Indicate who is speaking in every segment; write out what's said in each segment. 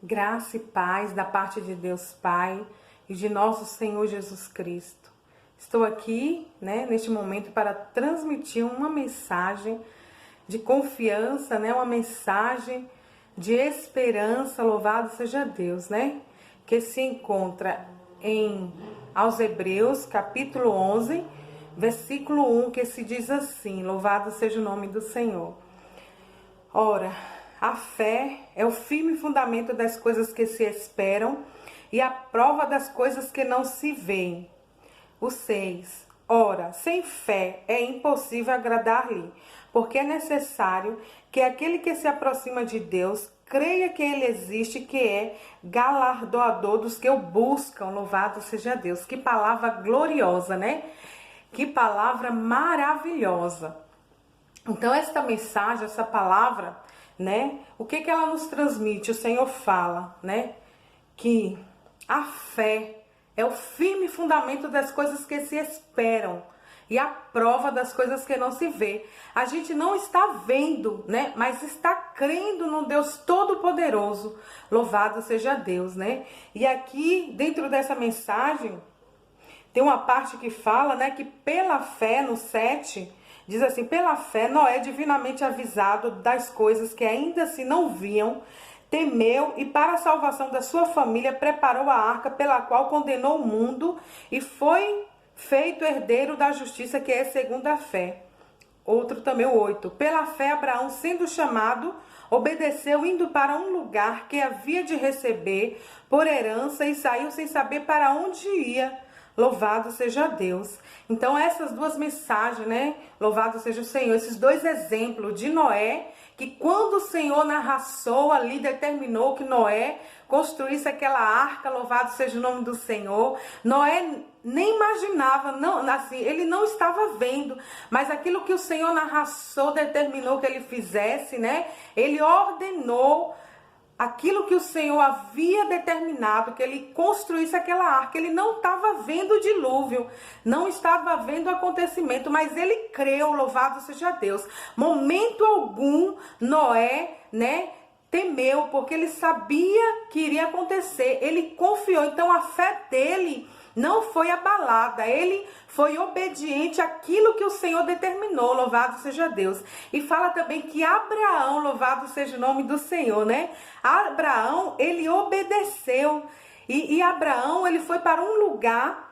Speaker 1: Graça e paz da parte de Deus Pai e de nosso Senhor Jesus Cristo. Estou aqui, neste momento para transmitir uma mensagem de confiança, uma mensagem de esperança, louvado seja Deus, que se encontra aos Hebreus, capítulo 11, versículo 1, que se diz assim: louvado seja o nome do Senhor. Ora, a fé é o firme fundamento das coisas que se esperam e a prova das coisas que não se veem. O 6. Ora, sem fé é impossível agradar-lhe, porque é necessário que aquele que se aproxima de Deus creia que ele existe, que é galardoador dos que o buscam. Louvado seja Deus. Que palavra gloriosa, Que palavra maravilhosa. Então, esta mensagem, essa palavra, o que ela nos transmite? O Senhor fala, que a fé é o firme fundamento das coisas que se esperam e a prova das coisas que não se vê. A gente não está vendo, mas está crendo no Deus Todo-Poderoso. Louvado seja Deus, E aqui, dentro dessa mensagem, tem uma parte que fala, que pela fé, no 7, diz assim: pela fé, Noé, divinamente avisado das coisas que ainda se não viam, temeu e para a salvação da sua família preparou a arca pela qual condenou o mundo e foi feito herdeiro da justiça, que é segundo a fé. Outro também, o 8. Pela fé, Abraão, sendo chamado, obedeceu, indo para um lugar que havia de receber por herança e saiu sem saber para onde ia. Louvado seja Deus. Então, essas duas mensagens, louvado seja o Senhor, esses dois exemplos de Noé, que quando o Senhor na raçou ali, determinou que Noé construísse aquela arca, louvado seja o nome do Senhor. Noé nem imaginava, ele não estava vendo, mas aquilo que o Senhor na raçou determinou que ele fizesse, ele ordenou aquilo que o Senhor havia determinado, que ele construísse aquela arca. Ele não estava vendo o dilúvio, não estava vendo o acontecimento, mas ele creu, louvado seja Deus. Momento algum, Noé, temeu, porque ele sabia que iria acontecer, ele confiou. Então a fé dele não foi abalada, ele foi obediente àquilo que o Senhor determinou, louvado seja Deus. E fala também que Abraão, louvado seja o nome do Senhor, Abraão, ele obedeceu, e Abraão, ele foi para um lugar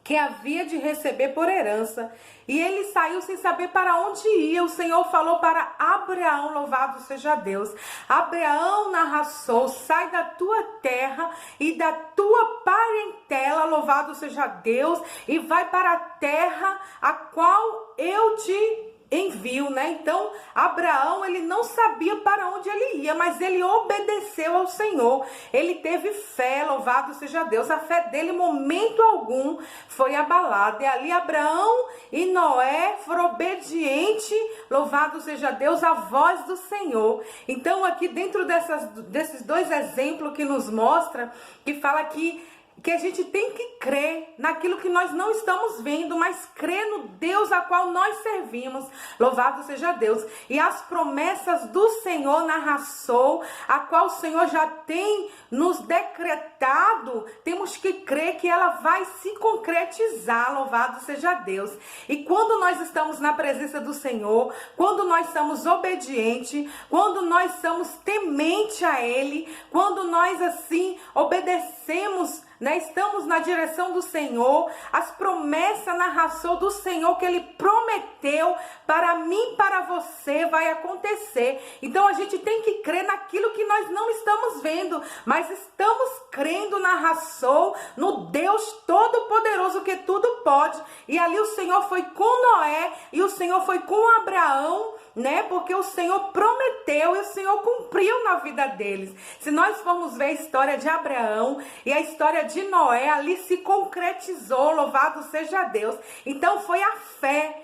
Speaker 1: que havia de receber por herança, e ele saiu sem saber para onde ia. O Senhor falou para Abraão, louvado seja Deus: Abraão narraçou, sai da tua terra e da tua parentela, louvado seja Deus, e vai para a terra a qual eu te envio, Então, Abraão, ele não sabia para onde ele ia, mas ele obedeceu ao Senhor. Ele teve fé, louvado seja Deus. A fé dele, em momento algum, foi abalada. E ali Abraão e Noé foram obedientes, louvado seja Deus, à voz do Senhor. Então, aqui dentro desses dois exemplos que nos mostra, que fala que a gente tem que crer naquilo que nós não estamos vendo, mas crer no Deus a qual nós servimos. Louvado seja Deus. E as promessas do Senhor narração, a qual o Senhor já tem nos decretado, temos que crer que ela vai se concretizar. Louvado seja Deus. E quando nós estamos na presença do Senhor, quando nós somos obedientes, quando nós somos tementes a Ele, quando nós assim obedecemos, estamos na direção do Senhor, as promessas na ração do Senhor que Ele prometeu para mim, para você, vai acontecer. Então a gente tem que crer naquilo que nós não estamos vendo, mas estamos crendo na ração, no Deus Todo-Poderoso que tudo pode. E ali o Senhor foi com Noé e o Senhor foi com Abraão, porque o Senhor prometeu e o Senhor cumpriu na vida deles. Se nós formos ver a história de Abraão e a história de Noé, ali se concretizou, louvado seja Deus. Então foi a fé,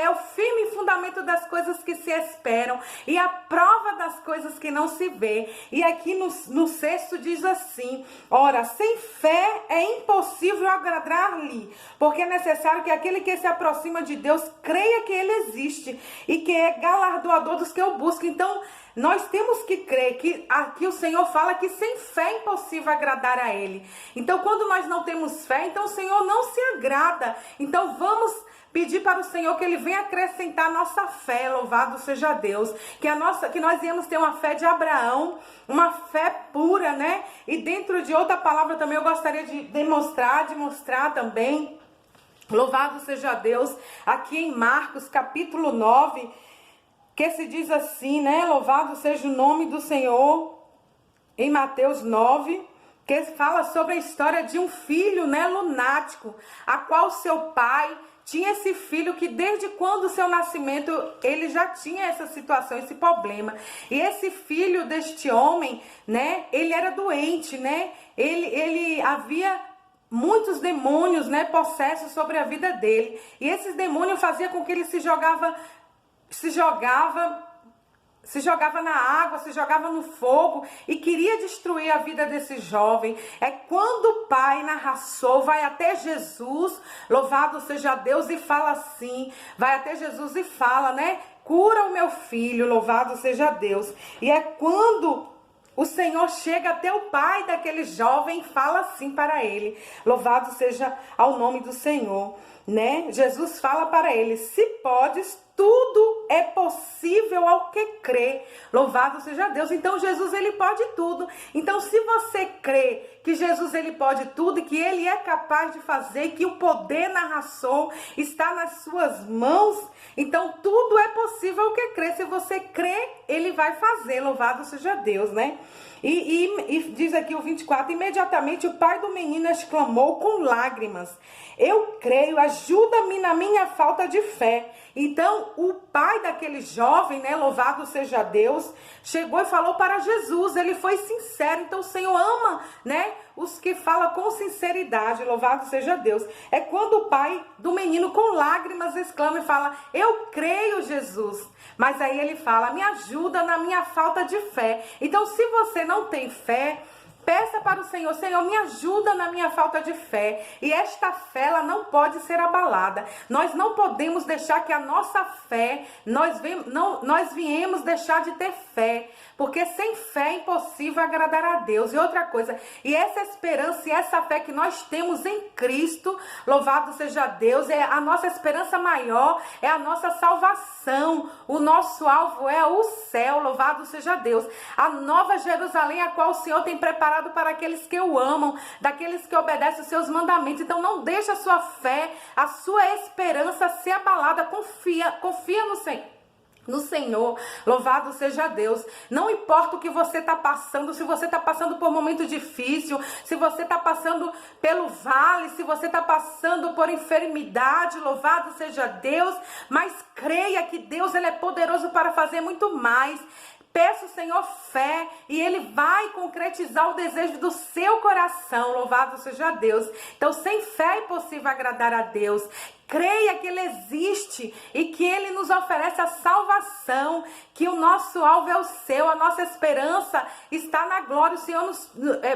Speaker 1: o firme fundamento das coisas que se esperam e a prova das coisas que não se vê. E aqui no 6 diz assim: ora, sem fé é impossível agradar-lhe, porque é necessário que aquele que se aproxima de Deus creia que ele existe e que é galardoador dos que o buscam. Então, Nós temos que crer que aqui o Senhor fala que sem fé é impossível agradar a Ele. Então, quando nós não temos fé, então o Senhor não se agrada. Então, vamos pedir para o Senhor que Ele venha acrescentar a nossa fé, louvado seja Deus. Que nós íamos ter uma fé de Abraão, uma fé pura, né? E dentro de outra palavra também eu gostaria de mostrar também, louvado seja Deus, aqui em Marcos capítulo 9, que se diz assim, né? Louvado seja o nome do Senhor, em Mateus 9, que fala sobre a história de um filho, né, lunático, a qual seu pai tinha esse filho que desde quando o seu nascimento ele já tinha essa situação, esse problema. E esse filho deste homem, né, ele era doente, né? Ele havia muitos demônios, né, possessos sobre a vida dele. E esses demônios faziam com que ele se jogava na água, se jogava no fogo e queria destruir a vida desse jovem. É quando o pai narração vai até Jesus, louvado seja Deus, e fala assim, vai até Jesus e fala, né? Cura o meu filho, louvado seja Deus. E é quando o Senhor chega até o pai daquele jovem e fala assim para ele, louvado seja ao nome do Senhor, né? Jesus fala para ele, se podes, tudo é possível ao que crê. Louvado seja Deus. Então Jesus ele pode tudo. Então se você crê que Jesus ele pode tudo e que ele é capaz de fazer, que o poder narração está nas suas mãos, então tudo é possível ao que crê. Se você crê, ele vai fazer. Louvado seja Deus, né? E diz aqui o 24, imediatamente o pai do menino exclamou com lágrimas, eu creio, ajuda-me na minha falta de fé. Então, o pai daquele jovem, né, louvado seja Deus, chegou e falou para Jesus, ele foi sincero. Então, o Senhor ama, né, os que falam com sinceridade, louvado seja Deus. É quando o pai do menino com lágrimas exclama e fala, eu creio, Jesus. Mas aí ele fala, me ajuda na minha falta de fé. Então, se você não tem fé, peça para o Senhor, Senhor, me ajuda na minha falta de fé. E esta fé, ela não pode ser abalada. Nós não podemos deixar que a nossa fé, nós viemos deixar de ter fé. Porque sem fé é impossível agradar a Deus. E outra coisa, e essa esperança e essa fé que nós temos em Cristo, louvado seja Deus, é a nossa esperança maior, é a nossa salvação. O nosso alvo é o céu, louvado seja Deus. A nova Jerusalém, a qual o Senhor tem preparado para aqueles que o amam, daqueles que obedecem os seus mandamentos. Então não deixe a sua fé, a sua esperança ser abalada. Confia no Senhor, louvado seja Deus. Não importa o que você está passando, se você está passando por um momento difícil, se você está passando pelo vale, se você está passando por enfermidade, louvado seja Deus, mas creia que Deus ele é poderoso para fazer muito mais. Peça ao Senhor fé e Ele vai concretizar o desejo do seu coração. Louvado seja Deus. Então, sem fé é impossível agradar a Deus. Creia que Ele existe e que Ele nos oferece a salvação, que o nosso alvo é o céu, a nossa esperança está na glória. O Senhor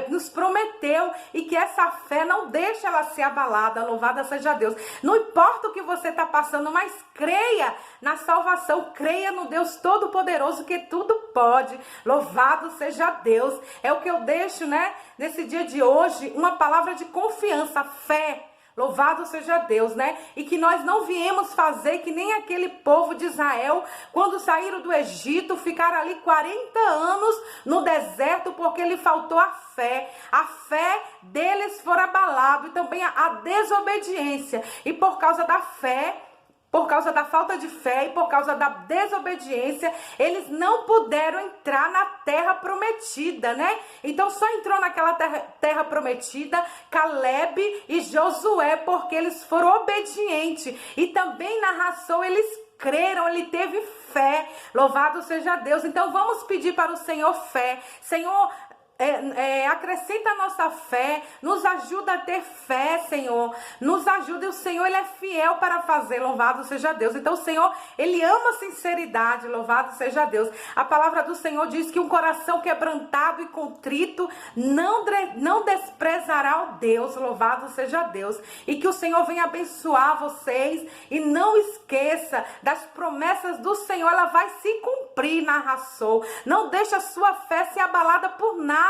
Speaker 1: nos prometeu e que essa fé não deixa ela ser abalada. Louvada seja Deus. Não importa o que você está passando, mas creia na salvação, creia no Deus Todo-Poderoso que tudo pode. Louvado seja Deus. É o que eu deixo, né, nesse dia de hoje, uma palavra de confiança, fé. Louvado seja Deus, né? E que nós não viemos fazer que nem aquele povo de Israel, quando saíram do Egito, ficaram ali 40 anos no deserto, porque lhe faltou a fé. A fé deles foi abalada e também a desobediência. E por causa da fé, por causa da falta de fé e por causa da desobediência, eles não puderam entrar na terra prometida, né? Então só entrou naquela terra prometida Caleb e Josué, porque eles foram obedientes. E também na ração eles creram, ele teve fé. Louvado seja Deus. Então vamos pedir para o Senhor fé. Senhor, acrescenta a nossa fé, nos ajuda a ter fé, Senhor, nos ajuda, e o Senhor, Ele é fiel para fazer, louvado seja Deus. Então o Senhor, Ele ama a sinceridade, louvado seja Deus. A palavra do Senhor diz que um coração quebrantado e contrito não desprezará o Deus, louvado seja Deus, e que o Senhor venha abençoar vocês, e não esqueça das promessas do Senhor, ela vai se cumprir na Rassou. Não deixe a sua fé ser abalada por nada.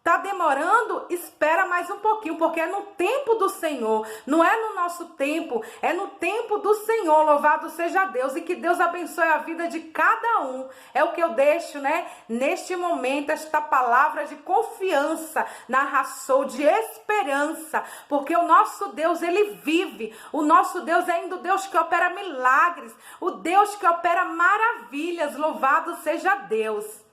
Speaker 1: Tá demorando? Espera mais um pouquinho, porque é no tempo do Senhor, não é no nosso tempo, é no tempo do Senhor, louvado seja Deus, e que Deus abençoe a vida de cada um. É o que eu deixo, né, neste momento, esta palavra de confiança na Rassou, de esperança, porque o nosso Deus, Ele vive, o nosso Deus é ainda o Deus que opera milagres, o Deus que opera maravilhas, louvado seja Deus.